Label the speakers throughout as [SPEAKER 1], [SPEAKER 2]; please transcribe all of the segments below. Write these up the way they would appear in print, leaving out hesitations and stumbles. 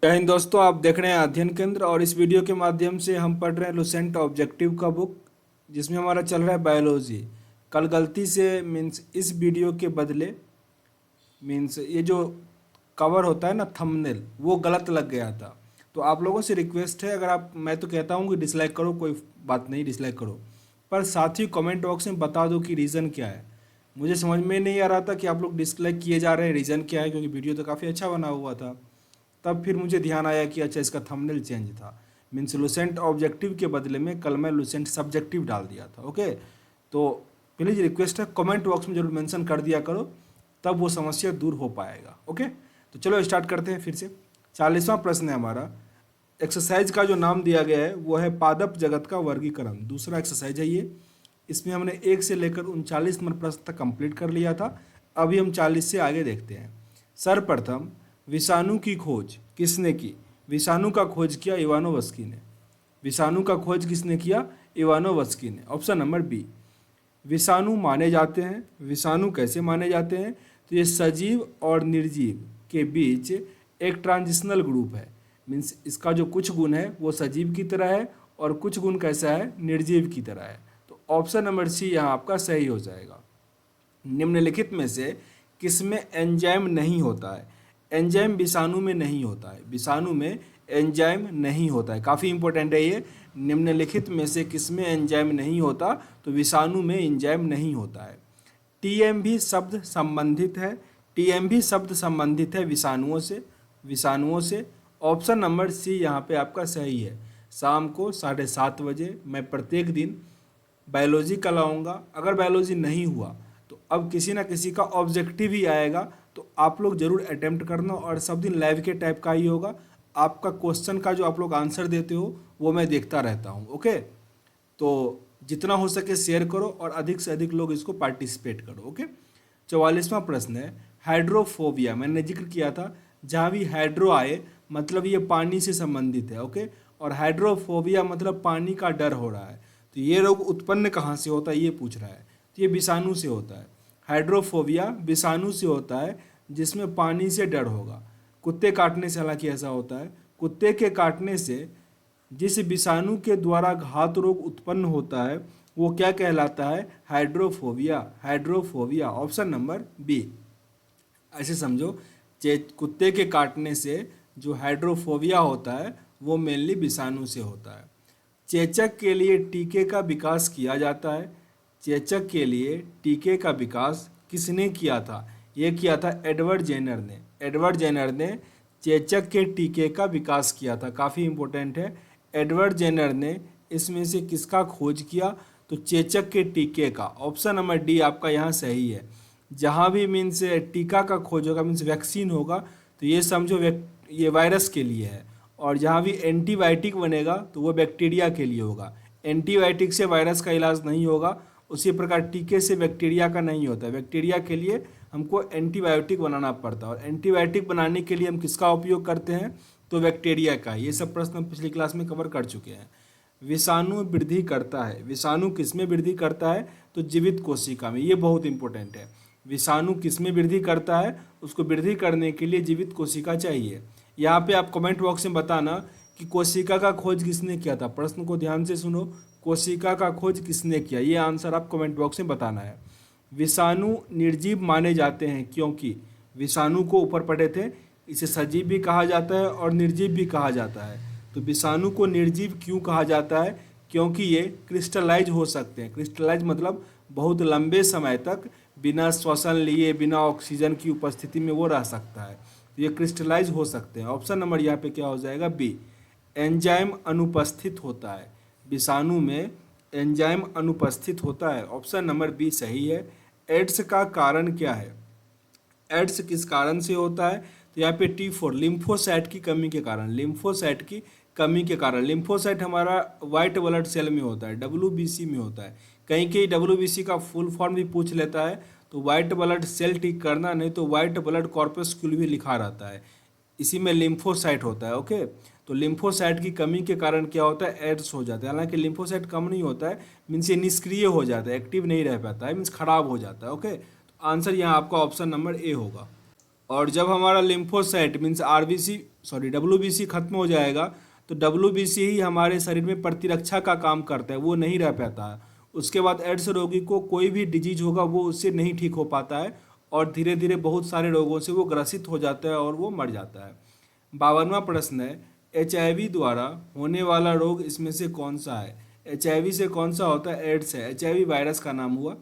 [SPEAKER 1] जय हिंद दोस्तों, आप देख रहे हैं अध्ययन केंद्र और इस वीडियो के माध्यम से हम पढ़ रहे हैं लुसेंट ऑब्जेक्टिव का बुक, जिसमें हमारा चल रहा है बायोलॉजी। कल गलती से मीन्स इस वीडियो के बदले मीन्स ये जो कवर होता है ना, थंबनेल, वो गलत लग गया था। तो आप लोगों से रिक्वेस्ट है, अगर आप, मैं तो कहता हूँ कि डिसलाइक करो, कोई बात नहीं, डिसलाइक करो, पर साथ ही कमेंट बॉक्स में बता दो कि रीज़न क्या है। मुझे समझ में नहीं आ रहा था कि आप लोग डिसलाइक किए जा रहे हैं, रीज़न क्या है, क्योंकि वीडियो तो काफ़ी अच्छा बना हुआ था। तब फिर मुझे ध्यान आया कि अच्छा, इसका थंबनेल चेंज था। मीन्स लुसेंट ऑब्जेक्टिव के बदले में कल मैं लुसेंट सब्जेक्टिव डाल दिया था। ओके, तो प्लीज़ रिक्वेस्ट है, कमेंट बॉक्स में जरूर मेंशन कर दिया करो, तब वो समस्या दूर हो पाएगा। ओके, तो चलो स्टार्ट करते हैं फिर से। 40वां प्रश्न है हमारा। एक्सरसाइज का जो नाम दिया गया है वो है पादप जगत का वर्गीकरण। दूसरा एक्सरसाइज है ये। इसमें हमने 1 से लेकर 39 नंबर प्रश्न तक कंप्लीट कर लिया था। अभी हम 40 से आगे देखते हैं। सर्वप्रथम, विषाणु की खोज किसने की? विषाणु का खोज किया इवानोवस्की ने। विषाणु का खोज किसने किया? इवानोवस्की ने। Option number B. विषाणु माने जाते हैं। विषाणु कैसे माने जाते हैं? तो ये सजीव और निर्जीव के बीच एक ट्रांजिशनल ग्रुप है। मीन्स इसका जो कुछ गुण है वो सजीव की तरह है और कुछ गुण कैसा है? निर्जीव की तरह है। तो ऑप्शन नंबर सी यहाँ आपका सही हो जाएगा। निम्नलिखित में से किसमें एंजाइम नहीं होता है? एंजाइम विषाणु में नहीं होता है। विषाणु में एंजाइम नहीं होता है, काफ़ी इंपॉर्टेंट है ये। निम्नलिखित में से किसमें एंजाइम नहीं होता? तो विषाणु में एंजाइम नहीं होता है। टीएमवी शब्द संबंधित है। टीएमवी शब्द संबंधित है विषाणुओं से। विषाणुओं से। ऑप्शन नंबर सी यहाँ पे आपका सही है। शाम को 7:30 बजे मैं प्रत्येक दिन बायोलॉजी का लाऊंगा। अगर बायोलॉजी नहीं हुआ तो अब किसी ना किसी का ऑब्जेक्टिव ही आएगा, तो आप लोग जरूर अटेम्प्ट करना, और सब दिन लाइव के टाइप का ही होगा। आपका क्वेश्चन का जो आप लोग आंसर देते हो वो मैं देखता रहता हूँ। ओके, तो जितना हो सके शेयर करो और अधिक से अधिक लोग इसको पार्टिसिपेट करो। ओके, 44वां प्रश्न है हाइड्रोफोबिया। मैंने जिक्र किया था, जहाँ भी हाइड्रो आए मतलब ये पानी से संबंधित है। ओके, और हाइड्रोफोबिया मतलब पानी का डर हो रहा है। तो ये रोग उत्पन्न कहाँ से होता है ये पूछ रहा है। तो ये विषाणु से होता है। हाइड्रोफोबिया विषाणु से होता है, जिसमें पानी से डर होगा। कुत्ते काटने से हालांकि ऐसा होता है। कुत्ते के काटने से जिस विषाणु के द्वारा घात रोग उत्पन्न होता है वो क्या कहलाता है? Hydrophobia. Hydrophobia. Option number B. ऐसे समझो, कुत्ते के काटने से जो हाइड्रोफोबिया होता है वो मेनली विषाणु से होता है। चेचक के लिए टीके का विकास किया जाता है। चेचक के लिए टीके का विकास किसने किया था? ये किया था एडवर्ड जेनर ने। एडवर्ड जेनर ने चेचक के टीके का विकास किया था, काफ़ी इंपॉर्टेंट है। एडवर्ड जेनर ने इसमें से किसका खोज किया? तो चेचक के टीके का। ऑप्शन नंबर डी आपका यहाँ सही है। जहाँ भी मीन्स टीका का खोज होगा, मीन्स वैक्सीन होगा, तो ये समझो ये वायरस के लिए है। और जहाँ भी एंटीबायोटिक बनेगा तो वो बैक्टीरिया के लिए होगा। एंटीबायोटिक से वायरस का इलाज नहीं होगा, उसी प्रकार टीके से बैक्टीरिया का नहीं होता। बैक्टीरिया के लिए हमको एंटीबायोटिक बनाना पड़ता है, और एंटीबायोटिक बनाने के लिए हम किसका उपयोग करते हैं? तो बैक्टीरिया का। ये सब प्रश्न हम पिछली क्लास में कवर कर चुके हैं। विषाणु वृद्धि करता है। विषाणु किस में वृद्धि करता है? तो जीवित कोशिका में। ये बहुत इंपॉर्टेंट है। विषाणु किस में वृद्धि करता है? उसको वृद्धि करने के लिए जीवित कोशिका चाहिए। यहाँ पे आप कमेंट बॉक्स में बताना कि कोशिका का खोज किसने किया था। प्रश्न को ध्यान से सुनो, कोशिका का खोज किसने किया, ये आंसर आप कमेंट बॉक्स में बताना है। विषाणु निर्जीव माने जाते हैं क्योंकि विषाणु को ऊपर पढ़े थे, इसे सजीव भी कहा जाता है और निर्जीव भी कहा जाता है। तो विषाणु को निर्जीव क्यों कहा जाता है? क्योंकि ये क्रिस्टलाइज हो सकते हैं। क्रिस्टलाइज मतलब बहुत लंबे समय तक बिना श्वसन लिए, बिना ऑक्सीजन की उपस्थिति में वो रह सकता है। तो ये क्रिस्टलाइज हो सकते हैं। ऑप्शन नंबर यहाँ पे क्या हो जाएगा? बी। एंजाइम अनुपस्थित होता है। विषाणु में एंजाइम अनुपस्थित होता है। ऑप्शन नंबर बी सही है। एड्स का कारण क्या है? एड्स किस कारण से होता है? तो यहाँ पे T4 लिम्फोसाइट की कमी के कारण। लिम्फोसाइट की कमी के कारण। लिम्फोसाइट हमारा वाइट ब्लड सेल में होता है, WBC में होता है। कहीं कहीं WBC का फुल फॉर्म भी पूछ लेता है, तो वाइट ब्लड सेल ठीक करना, नहीं तो वाइट ब्लड कॉर्पस्क्यूल भी लिखा रहता है। इसी में लिम्फोसाइट होता है। ओके, तो लिम्फोसाइट की कमी के कारण क्या होता है? एड्स हो जाता है। हालांकि लिम्फोसाइट कम नहीं होता है, मीन्स ये निष्क्रिय हो जाता है, एक्टिव नहीं रह पाता है, मीन्स खराब हो जाता है। ओके, तो आंसर यहाँ आपका ऑप्शन नंबर ए होगा। और जब हमारा लिम्फोसाइट मीन्स WBC खत्म हो जाएगा तो WBC ही हमारे शरीर में प्रतिरक्षा का काम करता है, वो नहीं रह पाता है। उसके बाद एड्स रोगी को कोई भी डिजीज होगा वो उससे नहीं ठीक हो पाता है और धीरे धीरे बहुत सारे रोगों से वो ग्रसित हो जाता है और वो मर जाता है। 52वां प्रश्न है, HIV द्वारा होने वाला रोग इसमें से कौन सा है? HIV से कौन सा होता है? एड्स है। HIV वायरस का नाम हुआ।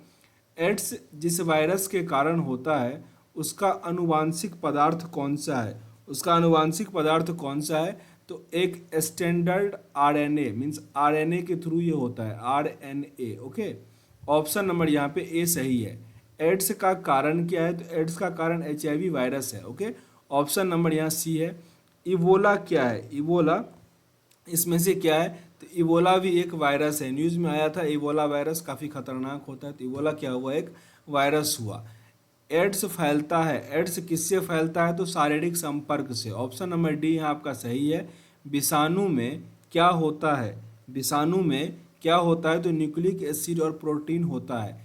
[SPEAKER 1] एड्स जिस वायरस के कारण होता है उसका आनुवांशिक पदार्थ कौन सा है? उसका आनुवांशिक पदार्थ कौन सा है? तो एक स्टैंडर्ड RNA मीन्स RNA के थ्रू ये होता है, RNA। ओके, ऑप्शन नंबर यहाँ पे ए सही है। एड्स का कारण क्या है? तो एड्स का कारण HIV वायरस है। ओके, ऑप्शन नंबर यहाँ सी है। इबोला क्या है? इबोला इसमें से क्या है? तो इबोला भी एक वायरस है, न्यूज़ में आया था इबोला वायरस काफ़ी खतरनाक होता है। तो इबोला क्या हुआ? एक वायरस हुआ। एड्स फैलता है, एड्स किससे फैलता है? तो शारीरिक संपर्क से। ऑप्शन नंबर डी यहाँ आपका सही है। विषाणु में क्या होता है? विषाणु में क्या होता है? तो न्यूक्लिक एसिड और प्रोटीन होता है।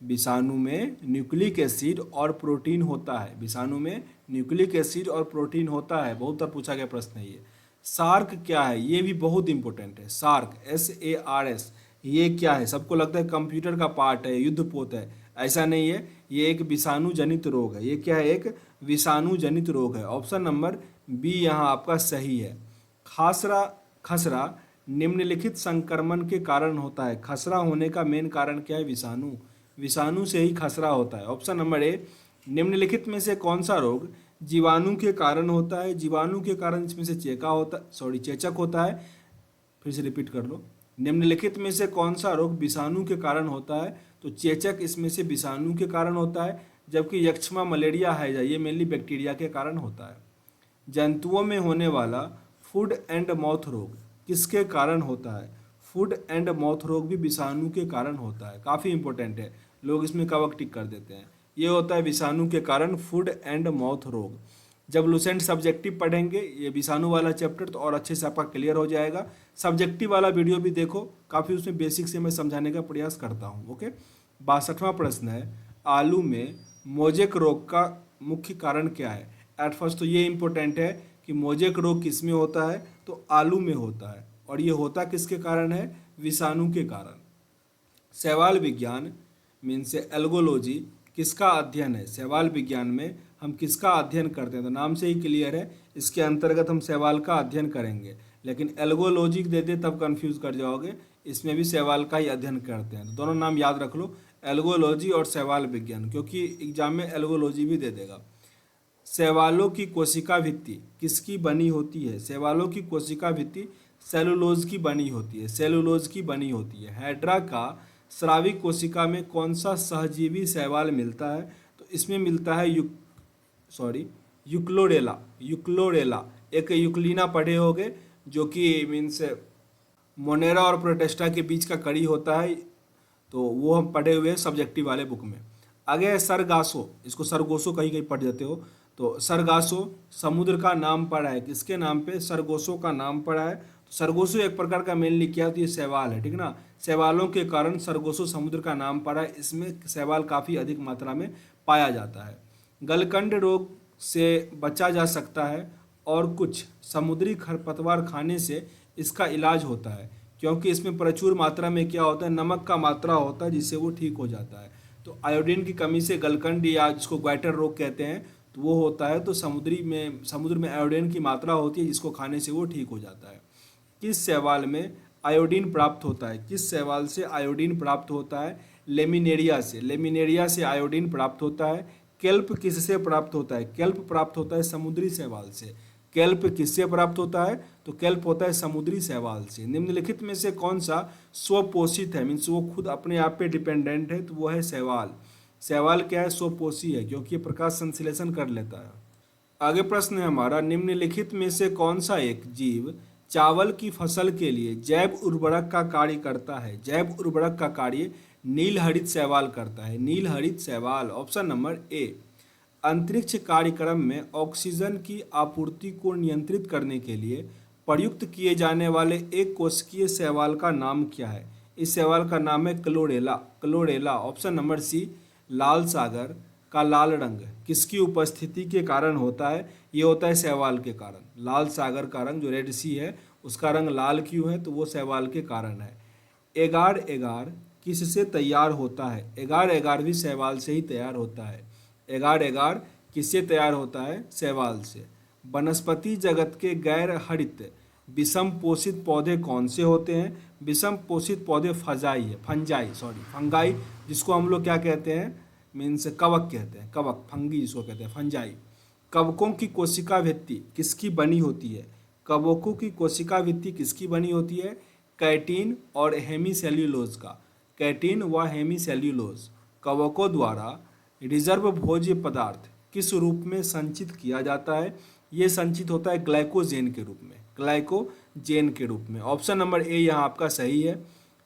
[SPEAKER 1] विषाणु में न्यूक्लिक एसिड और प्रोटीन होता है। विषाणु में न्यूक्लिक एसिड और प्रोटीन होता है। बहुत बार पूछा गया प्रश्न है ये। सार्क क्या है? ये भी बहुत इंपॉर्टेंट है। सार्क SARS ये क्या है? सबको लगता है कंप्यूटर का पार्ट है, युद्धपोत है। ऐसा नहीं है, ये एक विषाणु जनित रोग है। ये क्या है? एक विषाणु जनित रोग है। ऑप्शन नंबर बी यहाँ आपका सही है। खसरा खसरा निम्नलिखित संक्रमण के कारण होता है। खसरा होने का मेन कारण क्या है? विषाणु। विषाणु से ही खसरा होता है। Option number A. निम्नलिखित में से कौन सा रोग जीवाणु के कारण होता है? जीवाणु के कारण इसमें से चेचक होता है। फिर से रिपीट कर लो। निम्नलिखित में से कौन सा रोग विषाणु के कारण होता है? तो चेचक इसमें से विषाणु के कारण होता है, जबकि यक्ष्मा, मलेरिया, हैजा ये मेनली बैक्टीरिया के कारण होता है। जंतुओं में होने वाला फूड एंड माउथ रोग किसके कारण होता है? फूड एंड माउथ रोग भी विषाणु के कारण होता है। काफ़ी इंपॉर्टेंट है, लोग इसमें कवक टिक कर देते हैं। ये होता है विषाणु के कारण फूड एंड माउथ रोग। जब लुसेंट सब्जेक्टिव पढ़ेंगे ये विषाणु वाला चैप्टर तो और अच्छे से आपका क्लियर हो जाएगा। सब्जेक्टिव वाला वीडियो भी देखो, काफ़ी उसमें बेसिक से मैं समझाने का प्रयास करता हूँ। ओके, 62वां प्रश्न है, आलू में मोजेक रोग का मुख्य कारण क्या है? एट फर्स्ट तो ये इंपॉर्टेंट है कि मोजेक रोग किस में होता है? तो आलू में होता है। और ये होता किसके कारण है? विषाणु के कारण। शैवाल विज्ञान मीन्स एल्गोलॉजी किसका अध्ययन है? शैवाल विज्ञान में हम किसका अध्ययन करते हैं? तो नाम से ही क्लियर है, इसके अंतर्गत हम शैवाल का अध्ययन करेंगे। लेकिन एल्गोलॉजी देते तब कंफ्यूज कर जाओगे, इसमें भी शैवाल का ही अध्ययन करते हैं। तो दोनों नाम याद रख लो, एल्गोलॉजी और शैवाल विज्ञान, क्योंकि एग्जाम में एल्गोलॉजी भी दे देगा। शैवालों की कोशिका भित्ति किसकी बनी होती है? शैवालों की कोशिका भित्ति सेलुलोज की बनी होती है। सेलुलोज की बनी होती है। हाइड्रा का स्राविक कोशिका में कौन सा सहजीवी शैवाल मिलता है? तो इसमें मिलता है यूक्लोडेला। यूक्लोडेला एक यूक्लिना पढ़े होगे, जो कि मीन्स मोनेरा और प्रोटेस्टा के बीच का कड़ी होता है। तो वो हम पढ़े हुए हैं सब्जेक्टिव वाले बुक में। आगे है सरगासो, इसको सरगोसो कहीं कहीं पढ़ जाते हो। तो सरगासो समुद्र का नाम पड़ा है, किसके नाम पे? सरगोसो का नाम पड़ा है। तो सरगोसो एक प्रकार का मेनली क्या है? तो ये शैवाल है, ठीक ना। शैवालों के कारण सरगोसो समुद्र का नाम पड़ा है। इसमें शैवाल काफ़ी अधिक मात्रा में पाया जाता है। गलकंड रोग से बचा जा सकता है और कुछ समुद्री खरपतवार खाने से इसका इलाज होता है, क्योंकि इसमें प्रचुर मात्रा में क्या होता है? नमक का मात्रा होता है, जिससे वो ठीक हो जाता है। तो आयोडीन की कमी से गलकंड या जिसको ग्वाइटर रोग कहते हैं तो वो होता है। तो समुद्र में आयोडीन की मात्रा होती है, जिसको खाने से वो ठीक हो जाता है। किस शैवाल में आयोडीन प्राप्त होता है? किस शैवाल से आयोडीन प्राप्त होता है? लेमिनेरिया से। लेमिनेरिया से आयोडीन प्राप्त होता है। केल्प किससे प्राप्त होता है? केल्प प्राप्त होता है समुद्री शैवाल से। केल्प किससे प्राप्त होता है? तो केल्प होता है समुद्री शैवाल से। निम्नलिखित में से कौन सा स्वपोषित है? मीन्स वो खुद अपने आप पे डिपेंडेंट है, तो वो है शैवाल। शैवाल क्या है? स्वपोषी है, क्योंकि ये प्रकाश संश्लेषण कर लेता है। आगे प्रश्न है हमारा, निम्नलिखित में से कौन सा एक जीव चावल की फसल के लिए जैव उर्वरक का कार्य करता है? जैव उर्वरक का कार्य नीलहरित शैवाल करता है। नीलहरित शैवाल। Option number A. अंतरिक्ष कार्यक्रम में ऑक्सीजन की आपूर्ति को नियंत्रित करने के लिए प्रयुक्त किए जाने वाले एक कोशिकीय शैवाल का नाम क्या है? इस शैवाल का नाम है Chlorella. Chlorella. Option number C. लाल सागर, का लाल रंग किसकी उपस्थिति के कारण होता है? ये होता है शैवाल के कारण। लाल सागर का रंग जो रेड सी है उसका रंग लाल क्यों है? तो वो शैवाल के कारण है। एगार एगार किससे तैयार होता है? एगार एगार भी शैवाल से ही तैयार होता है। एगार एगार किससे तैयार होता है? शैवाल से। वनस्पति जगत के गैर हरित विषम पोषित पौधे कौन से होते हैं? विषम पोषित पौधे फंगाई, जिसको हम लोग क्या कहते हैं? मीन्स कवक कहते हैं। कवक, फंगी जिसको कहते हैं, फंजाई। कवकों की कोशिका भित्ति किसकी बनी होती है? कवकों की कोशिका भित्ति किसकी बनी होती है? कैटीन और हेमीसेल्यूलोज का। कैटीन व हेमीसेल्यूलोज कवकों द्वारा रिजर्व भोज्य पदार्थ किस रूप में संचित किया जाता है? ये संचित होता है ग्लाइकोजेन के रूप में। ग्लाइकोजेन के रूप में। ऑप्शन नंबर ए यहाँ आपका सही है।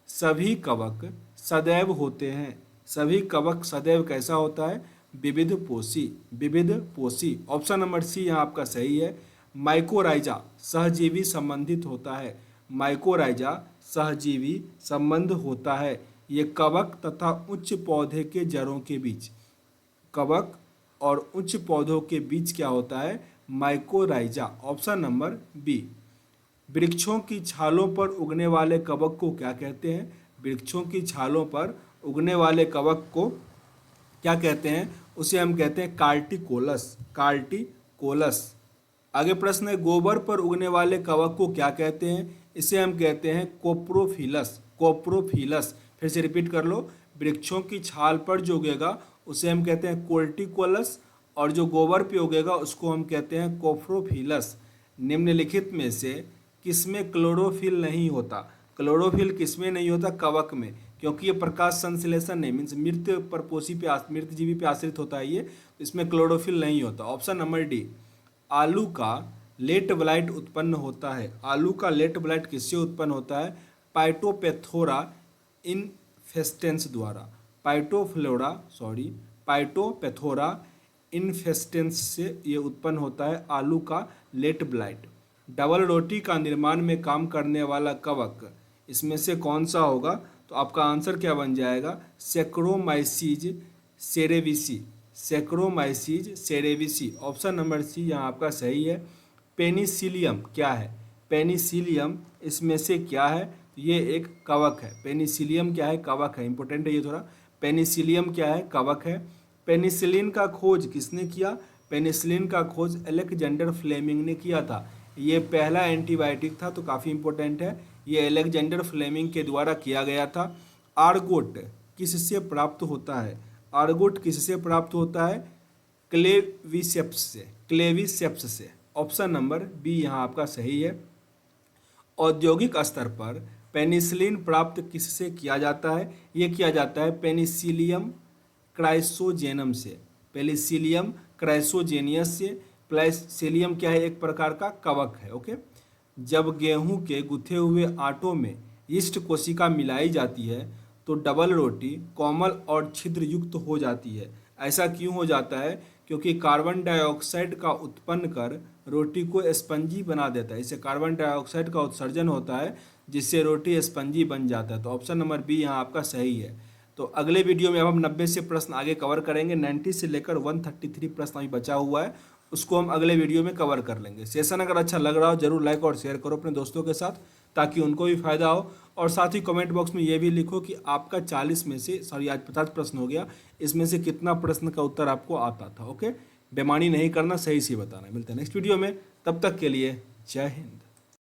[SPEAKER 1] सभी कवक सदैव होते हैं। सभी कवक सदैव कैसा होता है? विविध पोषी। विविध पोषी। ऑप्शन नंबर सी यहाँ आपका सही है। माइकोराइजा सहजीवी संबंधित होता है। माइकोराइजा सहजीवी संबंध होता है। ये कवक तथा उच्च पौधे के जड़ों के बीच, कवक और उच्च पौधों के बीच क्या होता है? माइकोराइजा। Option number B. वृक्षों की छालों पर उगने वाले कवक को क्या कहते हैं? वृक्षों की छालों पर उगने वाले कवक को क्या कहते हैं? उसे हम कहते हैं कार्टिकोलस। कार्टिकोलस। आगे प्रश्न है, गोबर पर उगने वाले कवक को क्या कहते हैं? इसे हम कहते हैं कोप्रोफिलस। कोप्रोफिलस। फिर से रिपीट कर लो। वृक्षों की छाल पर जो उगेगा उसे हम कहते हैं कोर्टिकोलस, और जो गोबर पे उगेगा उसको हम कहते हैं कोप्रोफिलस। निम्नलिखित में से किसमें क्लोरोफिल नहीं होता? क्लोरोफिल किसमें नहीं होता? कवक में, क्योंकि ये प्रकाश संश्लेषण नहीं, मीन्स मृत परपोषी पे मृत जीवी पे आश्रित होता है ये, तो इसमें क्लोरोफिल नहीं होता। Option number D. आलू का लेट ब्लाइट उत्पन्न होता है। आलू का लेट ब्लाइट किससे उत्पन्न होता है? पाइटोपेथोरा इनफेस्टेंस द्वारा। पाइटोपेथोरा इनफेस्टेंस से ये उत्पन्न होता है आलू का लेट ब्लाइट। डबल रोटी का निर्माण में काम करने वाला कवक इसमें से कौन सा होगा? तो आपका आंसर क्या बन जाएगा? Saccharomyces cerevisiae. Saccharomyces cerevisiae. Option number C यहाँ आपका सही है। पेनिसिलियम क्या है? पेनिसिलियम इसमें से क्या है? ये एक कवक है। पेनिसिलियम क्या है? कवक है। इंपॉर्टेंट है ये थोड़ा। पेनिसिलियम क्या है? कवक है। पेनिसिलिन का खोज किसने किया? पेनिसिलिन का खोज अलेक्जेंडर फ्लेमिंग ने किया था। ये पहला एंटीबायोटिक था, तो काफ़ी इंपॉर्टेंट है। ये अलेक्जेंडर फ्लेमिंग के द्वारा किया गया था। आर्गोट किससे प्राप्त होता है? आर्गोट किससे प्राप्त होता है? क्लेविसेप्स से। क्लेविसेप्स से। ऑप्शन नंबर बी यहाँ आपका सही है। औद्योगिक स्तर पर पेनिसिलिन प्राप्त किससे किया जाता है? ये किया जाता है पेनिसिलियम क्राइसोजेनम से। पेनिसिलियम क्राइसोजेनियस से। पेनिसिलियम क्या है? एक प्रकार का कवक है। ओके। जब गेहूं के गुथे हुए आटों में यीस्ट कोशिका मिलाई जाती है तो डबल रोटी कोमल और छिद्र युक्त हो जाती है। ऐसा क्यों हो जाता है? क्योंकि कार्बन डाइऑक्साइड का उत्पन्न कर रोटी को स्पंजी बना देता है। इससे कार्बन डाइऑक्साइड का उत्सर्जन होता है जिससे रोटी स्पंजी बन जाता है। तो ऑप्शन नंबर बी यहाँ आपका सही है। तो अगले वीडियो में अब हम 90 से प्रश्न आगे कवर करेंगे। 90 से लेकर 133 प्रश्न अभी बचा हुआ है, उसको हम अगले वीडियो में कवर कर लेंगे। सेशन अगर अच्छा लग रहा हो जरूर लाइक और शेयर करो अपने दोस्तों के साथ, ताकि उनको भी फायदा हो। और साथ ही कमेंट बॉक्स में ये भी लिखो कि आपका 40 में से आज 50 प्रश्न हो गया, इसमें से कितना प्रश्न का उत्तर आपको आता था। ओके, बेमानी नहीं करना, सही से बताना। मिलते हैं नेक्स्ट वीडियो में, तब तक के लिए जय हिंद।